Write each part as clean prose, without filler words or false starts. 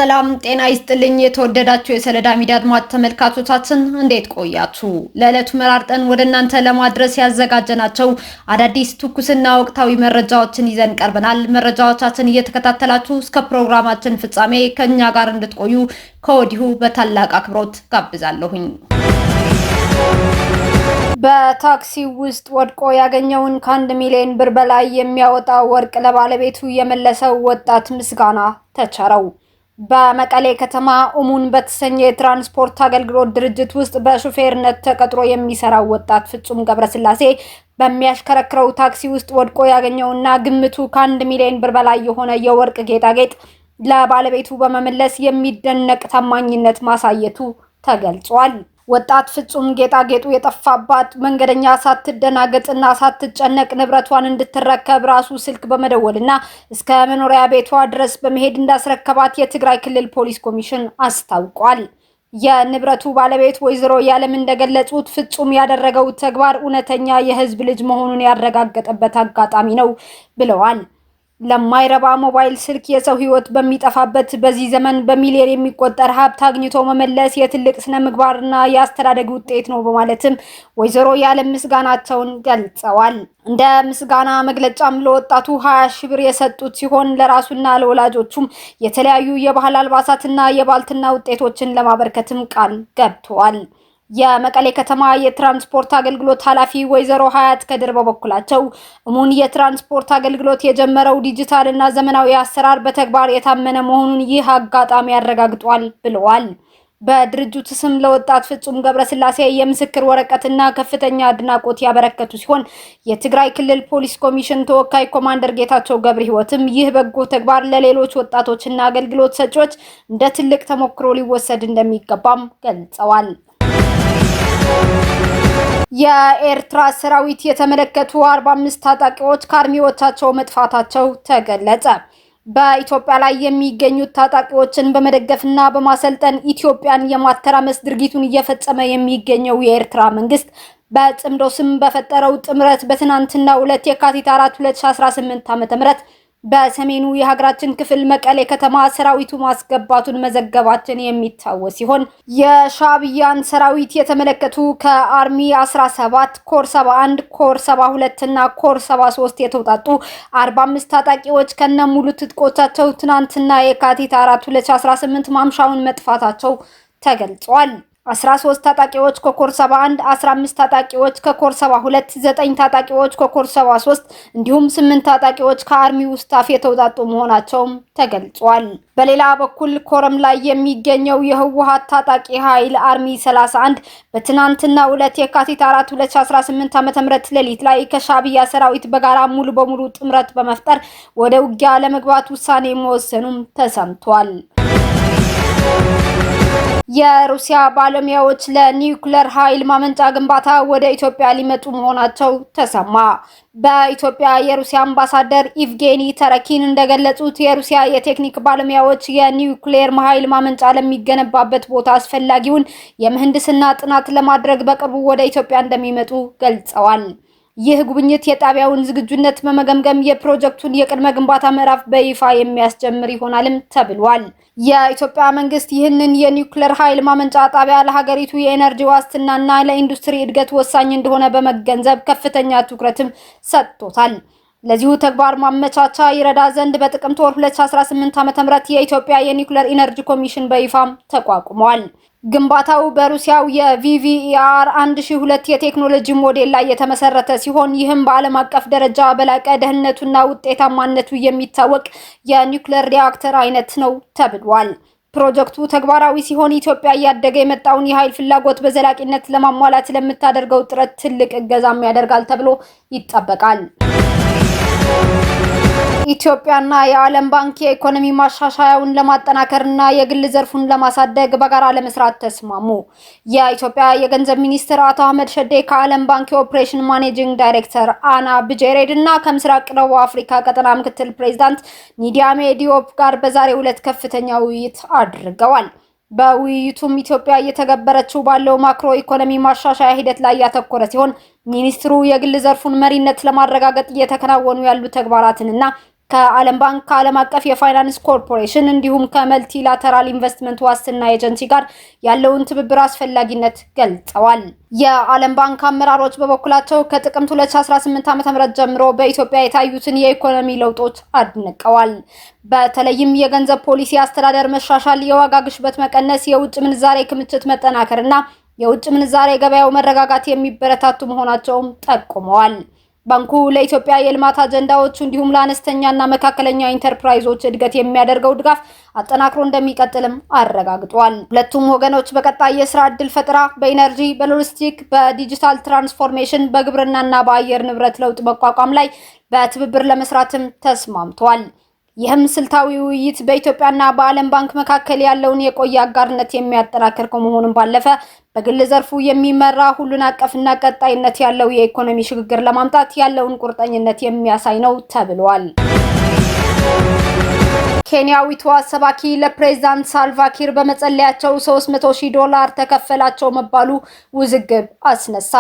ሰላም ጤና ይስጥልኝ። የተወደዳችሁ የሰለዳ ሚዲያ አድማጭ ተመልካቾቻችን እንዴት ቆያችሁ? ለዕለቱ መራርጠን ወደ እናንተ ለማድረስ ያዘጋጀናቸው አዳዲስ ትኩስና ወቅታዊ መረጃዎችን ይዘን ቀርበናል። መረጃዎቻችን እየተከታተላችሁ እስከ ፕሮግራማችን ፍጻሜ ከኛ ጋር እንድትቆዩ ከወዲሁ በታላቅ አክብሮት ጋብዛለሁኝ። በታክሲ ውስጥ ወድቆ ያገኘውን ከ1 ሚሊዮን ብር በላይ የሚያወጣ ወርቅ ለባለቤቱ የመለሰው ወጣት ምስጋና ተቸረው። በመቀሌ ከተማ እሙን በተሰኘ የትራንስፖርት አገልግሎት ድርጅት ውስጥ በሹፌርነት ተቀጥሮ የሚሰራው ወጣት ፍጹም ገብረስላሴ በሚያሽከረክረው ታክሲ ውስጥ ወድቆ ያገኘውና ግምቱ ከ1 ሚሊዮን ብር በላይ የሆነ የወርቅ ጌጣጌጥ ለባለቤቱ በመመለስ የሚደነቅ ታማኝነት ማሳየቱ ተገልጿል። ወጣት ፍጹም ጌጣጌጡ የጠፋባት መንገደኛ ሳትደናገጥና ሳትጨነቅ ንብረቷን እንድትረከብ ራሱ ስልክ በመደወልና እስከ መኖሪያ ቤቷ ድረስ በመሄድ እንዳስረከባት የትግራይ ክልል ፖሊስ ኮሚሽን አስታውቋል። የንብረቱ ባለቤት ወይዘሮ ያለም እንደገለጹት ፍጹም ያደረገው ተግባር እውነተኛ የሕዝብ ልጅ መሆኑን ያረጋገጠበት አጋጣሚ ነው ብለዋል። ለማይረባ ሞባይል ስልክ የሰው ህይወት በሚጠፋበት በዚህ ዘመን በሚሊዮን የሚቆጠር ሀብት አግኝቶ መመለስ የትልቅ ስነ ምግባርና የአስተዳደግ ውጤት ነው በማለትም ወይዘሮ ያለም ምስጋናቸውን ገልጸዋል። እንደ ምስጋና መግለጫም ለወጣቱ 20 ሺህ ብር የሰጡት ሲሆን ለራሱና ለወላጆቹም የተለያዩ የባህል አልባሳትና የባልትና ውጤቶችን ለማበርከትም ቃል ገብተዋል። የመቀሌ ከተማ የትራንስፖርት አገልግሎት ኃላፊ ወይዘሮ ሀያት ከድር በበኩላቸው እሙን የትራንስፖርት አገልግሎት የጀመረው ዲጂታልና ዘመናዊ አሰራር በተግባር የታመነ መሆኑን ይህ አጋጣሚ ያረጋግጧል ብለዋል። በድርጅቱ ስም ለወጣት ፍጹም ገብረስላሴ የምስክር ወረቀትና ከፍተኛ አድናቆት ያበረከቱ ሲሆን የትግራይ ክልል ፖሊስ ኮሚሽን ተወካይ ኮማንደር ጌታቸው ገብረ ህይወትም ይህ በጎ ተግባር ለሌሎች ወጣቶችና አገልግሎት ሰጪዎች እንደ ትልቅ ተሞክሮ ሊወሰድ እንደሚገባም ገልጸዋል። የኤርትራ ሰራዊት የተመለከቱ 45 ታጣቂዎች ከአርሚዎቻቸው መጥፋታቸው ተገለጸ። በኢትዮጵያ ላይ የሚገኙት ታጣቂዎችን በመደገፍና በማሰልጠን ኢትዮጵያን የማተራመስ ድርጊቱን እየፈጸመ የሚገኘው የኤርትራ መንግስት በጽምዶ ስም በፈጠረው ጥምረት በትናንትናው ዕለት የካቲት 4 2018 ዓ.ም በሰሜኑ የሀገራችን ክፍል መቀሌ ከተማ ሰራዊቱ ማስገባቱን መዘገባችን የሚታወስ ሲሆን የሻዕቢያን ሰራዊት የተመለከቱ ከአርሚ 17 ኮር 71 ኮር 72 እና ኮር 73 የተውጣጡ 45 ታጣቂዎች ከነሙሉ ትጥቆቻቸው ትናንትና የካቲት 4 2018 ማምሻውን መጥፋታቸው ተገልጿል። 13 ታጣቂዎች ከኮር 71፣ 15 ታጣቂዎች ከኮር 72፣ 9 ታጣቂዎች ከኮር 73 እንዲሁም 8 ታጣቂዎች ከአርሚው ስታፍ የተውጣጡ መሆናቸውም ተገልጿል። በሌላ በኩል ኮረም ላይ የሚገኘው የህወሓት ታጣቂ ኃይል አርሚ 31 በትናንትናው ዕለት የካቲት 4 2018 ዓ.ም ሌሊት ላይ ከሻዕቢያ ሰራዊት በጋራ ሙሉ በሙሉ ጥምረት በመፍጠር ወደ ውጊያ ለመግባት ውሳኔ መወሰኑም ተሰምቷል። የሩሲያ ባለሙያዎች ለኒውክሌር ኃይል ማመንጫ ግንባታ ወደ ኢትዮጵያ ሊመጡ መሆናቸው ተሰማ። በኢትዮጵያ የሩሲያ አምባሳደር ኢቭጌኒ ተረኪን እንደገለጹት የሩሲያ የቴክኒክ ባለሙያዎች የኒውክሌር ኃይል ማመንጫ ለሚገነባበት ቦታ አስፈላጊውን የምህንድስና ጥናት ለማድረግ በቅርቡ ወደ ኢትዮጵያ እንደሚመጡ ገልጸዋል። ይህ ጉብኝት የጣቢያውን ዝግጁነት በመገምገም የፕሮጀክቱን የቅድመ ግንባታ ምዕራፍ በይፋ የሚያስጀምር ይሆናልም ተብሏል። የኢትዮጵያ መንግስት ይህንን የኒውክሌር ኃይል ማመንጫ ጣቢያ ለሀገሪቱ የኤነርጂ ዋስትናና ለኢንዱስትሪ እድገት ወሳኝ እንደሆነ በመገንዘብ ከፍተኛ ትኩረትም ሰጥቶታል። ለዚሁ ተግባር ማመቻቻ ይረዳ ዘንድ በጥቅምት ወር 2018 ዓ.ም የኢትዮጵያ የኒውክሌር ኢነርጂ ኮሚሽን በይፋም ተቋቁሟል። ግንባታው በሩሲያው የቪቪኢአር 1002 የቴክኖሎጂ ሞዴል ላይ የተመሰረተ ሲሆን ይህም በዓለም አቀፍ ደረጃ በላቀ ደህንነቱና ውጤታማነቱ የሚታወቅ የኒውክሌር ሪአክተር አይነት ነው ተብሏል። ፕሮጀክቱ ተግባራዊ ሲሆን ኢትዮጵያ እያደገ የመጣውን የኃይል ፍላጎት በዘላቂነት ለማሟላት ለምታደርገው ጥረት ትልቅ እገዛም ያደርጋል ተብሎ ይጠበቃል። ኢትዮጵያና የዓለም ባንክ የኢኮኖሚ ማሻሻያውን ለማጠናከርና የግል ዘርፉን ለማሳደግ በጋራ ለመስራት ተስማሙ። የኢትዮጵያ የገንዘብ ሚኒስትር አቶ አህመድ ሸዴ ከዓለም ባንክ የኦፕሬሽን ማኔጂንግ ዳይሬክተር አና ብጄሬድ እና ከምስራቅ ደቡብ አፍሪካ ቀጠና ምክትል ፕሬዝዳንት ኒዲያሜ ዲዮፕ ጋር በዛሬው ዕለት ከፍተኛ ውይይት አድርገዋል። በውይይቱም ኢትዮጵያ እየተገበረችው ባለው ማክሮ ኢኮኖሚ ማሻሻያ ሂደት ላይ ያተኮረ ሲሆን ሚኒስትሩ የግል ዘርፉን መሪነት ለማረጋገጥ እየተከናወኑ ያሉ ተግባራትንና ከዓለም ባንክ፣ ከዓለም አቀፍ የፋይናንስ ኮርፖሬሽን እንዲሁም ከመልቲላተራል ኢንቨስትመንት ዋስትና ኤጀንሲ ጋር ያለውን ትብብር አስፈላጊነት ገልጸዋል። የዓለም ባንክ አመራሮች በበኩላቸው ከጥቅምት 2018 ዓ.ም ጀምሮ በኢትዮጵያ የታዩትን የኢኮኖሚ ለውጦች አድንቀዋል። በተለይም የገንዘብ ፖሊሲ አስተዳደር መሻሻል፣ የዋጋ ግሽበት መቀነስ፣ የውጭ ምንዛሬ ክምችት መጠናከርና የውጭ ምንዛሬ ገበያው መረጋጋት የሚበረታቱ መሆናቸውም ጠቁመዋል። ባንኩ ለኢትዮጵያ የልማት አጀንዳዎች እንዲሁም ለአነስተኛና መካከለኛ ኢንተርፕራይዞች እድገት የሚያደርገው ድጋፍ አጠናክሮ እንደሚቀጥልም አረጋግጧል። ሁለቱም ወገኖች በቀጣይ የስራ ዕድል ፈጠራ፣ በኢነርጂ፣ በሎጂስቲክ፣ በዲጂታል ትራንስፎርሜሽን፣ በግብርናና በአየር ንብረት ለውጥ መቋቋም ላይ በትብብር ለመስራትም ተስማምተዋል። ይህም ስልታዊ ውይይት በኢትዮጵያና በዓለም ባንክ መካከል ያለውን የቆየ አጋርነት የሚያጠናክር ከመሆኑም ባለፈ በግል ዘርፉ የሚመራ ሁሉን አቀፍና ቀጣይነት ያለው የኢኮኖሚ ሽግግር ለማምጣት ያለውን ቁርጠኝነት የሚያሳይ ነው ተብሏል። ኬንያዊቷ ሰባኪ ለፕሬዝዳንት ሳልቫኪር በመጸለያቸው $300,000 ተከፈላቸው መባሉ ውዝግብ አስነሳ።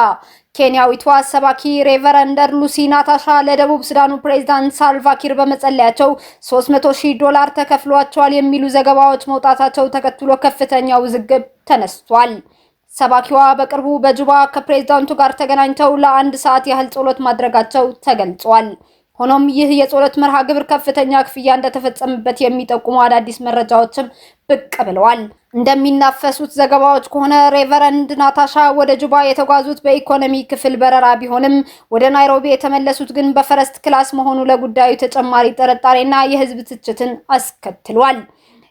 ኬንያዊቷ ሰባኪ ሬቨረንድ ሉሲ ናታሻ ለደቡብ ሱዳኑ ፕሬዝዳንት ሳልቫኪር በመጸለያቸው $300,000 ተከፍሏቸዋል የሚሉ ዘገባዎች መውጣታቸው ተከትሎ ከፍተኛ ውዝግብ ተነስቷል። ሰባኪዋ በቅርቡ በጁባ ከፕሬዝዳንቱ ጋር ተገናኝተው ለ1 ሰዓት ያህል ጸሎት ማድረጋቸው ተገልጿል። ሆኖም ይህ የጸሎት መርሃ ግብር ከፍተኛ ክፍያ እንደተፈጸመበት የሚጠቁሙ አዳዲስ መረጃዎችም ብቅ ብለዋል። እንደሚናፈሱት ዘገባዎች ከሆነ ሬቨረንድ ናታሻ ወደ ጁባ የተጓዙት በኢኮኖሚ ክፍል በረራ ቢሆንም ወደ ናይሮቢ የተመለሱት ግን በፈረስት ክላስ መሆኑ ለጉዳዩ ተጨማሪ ጥርጣሬና የህዝብ ትችትን አስከትሏል።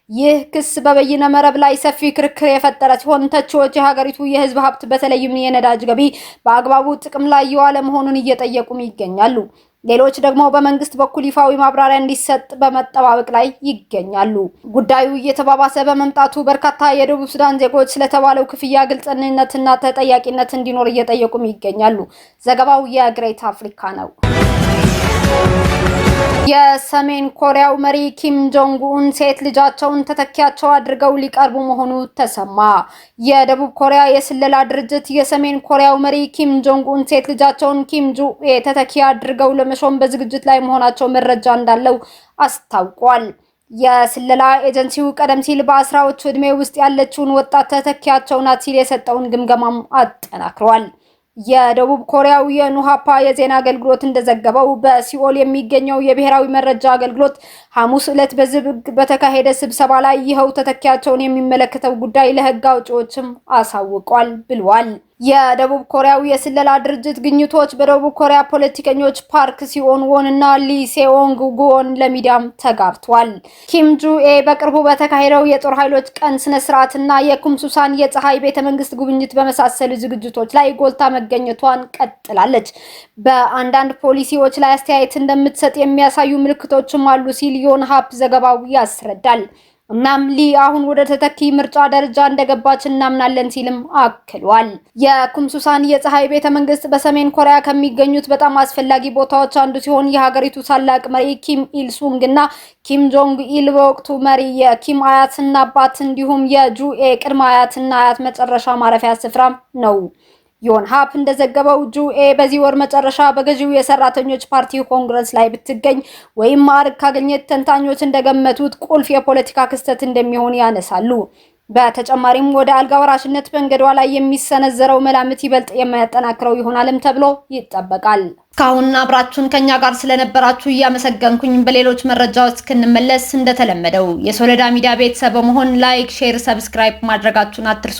ይህ ክስ በበይነ መረብ ላይ ሰፊ ክርክር የፈጠረ ሲሆን ተቺዎች የሀገሪቱ የህዝብ ሀብት በተለይም የነዳጅ ገቢ በአግባቡ ጥቅም ላይ የዋለ መሆኑን እየጠየቁም ይገኛሉ። ሌሎች ደግሞ በመንግስት በኩል ይፋዊ ማብራሪያ እንዲሰጥ በመጠባበቅ ላይ ይገኛሉ። ጉዳዩ እየተባባሰ በመምጣቱ በርካታ የደቡብ ሱዳን ዜጎች ስለተባለው ክፍያ ግልጽነትና ተጠያቂነት እንዲኖር እየጠየቁም ይገኛሉ። ዘገባው የግሬት አፍሪካ ነው። የሰሜን ኮሪያው መሪ ኪም ጆንግ ኡን ሴት ልጃቸውን ተተኪያቸው አድርገው ሊቀርቡ መሆኑ ተሰማ። የደቡብ ኮሪያ የስለላ ድርጅት የሰሜን ኮሪያው መሪ ኪም ጆንግ ኡን ሴት ልጃቸውን ኪም ጁ ተተኪ አድርገው ለመሾም በዝግጅት ላይ መሆናቸው መረጃ እንዳለው አስታውቋል። የስለላ ኤጀንሲው ቀደም ሲል በ10ዎቹ ዕድሜ ውስጥ ያለችውን ወጣት ተተኪያቸው ናት ሲል የሰጠውን ግምገማም አጠናክሯል። የደቡብ ኮሪያው የኑሃፓ የዜና አገልግሎት እንደዘገበው በሲኦል የሚገኘው የብሔራዊ መረጃ አገልግሎት ሐሙስ ዕለት በዝግ በተካሄደ ስብሰባ ላይ ይኸው ተተኪያቸውን የሚመለከተው ጉዳይ ለሕግ አውጪዎችም አሳውቋል ብሏል። የደቡብ ኮሪያው የስለላ ድርጅት ግኝቶች በደቡብ ኮሪያ ፖለቲከኞች ፓርክ ሲኦን ዎን እና ሊ ሴኦንግ ጉን ለሚዲያም ተጋርቷል። ኪም ጁኤ በቅርቡ በተካሄደው የጦር ኃይሎች ቀን ስነ ስርዓትና የኩምሱሳን የፀሐይ ቤተመንግስት ጉብኝት በመሳሰሉ ዝግጅቶች ላይ ጎልታ መገኘቷን ቀጥላለች። በአንዳንድ ፖሊሲዎች ላይ አስተያየት እንደምትሰጥ የሚያሳዩ ምልክቶችም አሉ ሲል ዮንሃፕ ዘገባው ያስረዳል። እናም ሊ አሁን ወደ ተተኪ ምርጫ ደረጃ እንደገባች እናምናለን ሲልም አክሏል። የኩምሱሳን የፀሐይ ቤተመንግስት በሰሜን ኮሪያ ከሚገኙት በጣም አስፈላጊ ቦታዎች አንዱ ሲሆን የሀገሪቱ ታላቅ መሪ ኪም ኢል ሱንግ እና ኪም ጆንግ ኢል በወቅቱ መሪ የኪም አያትና አባት እንዲሁም የጁኤ ቅድመ አያትና አያት መጨረሻ ማረፊያ ስፍራ ነው። ዮንሃፕ እንደዘገበው ጁኤ በዚህ ወር መጨረሻ በገዢው የሰራተኞች ፓርቲ ኮንግረስ ላይ ብትገኝ ወይም ማዕረግ ካገኘች ተንታኞች እንደገመቱት ቁልፍ የፖለቲካ ክስተት እንደሚሆን ያነሳሉ። በተጨማሪም ወደ አልጋ ወራሽነት መንገዷ ላይ የሚሰነዘረው መላምት ይበልጥ የሚያጠናክረው ይሆናልም ተብሎ ይጠበቃል። እስካሁን አብራችሁን ከኛ ጋር ስለነበራችሁ እያመሰገንኩኝ በሌሎች መረጃዎች እስክንመለስ እንደተለመደው የሶለዳ ሚዲያ ቤተሰብ በመሆን ላይክ፣ ሼር፣ ሰብስክራይብ ማድረጋችሁን አትርሱ።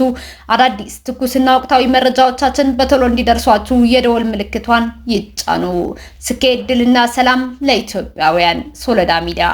አዳዲስ ትኩስና ወቅታዊ መረጃዎቻችን በቶሎ እንዲደርሷችሁ የደወል ምልክቷን ይጫኑ። ስኬት፣ ድልና ሰላም ለኢትዮጵያውያን። ሶለዳ ሚዲያ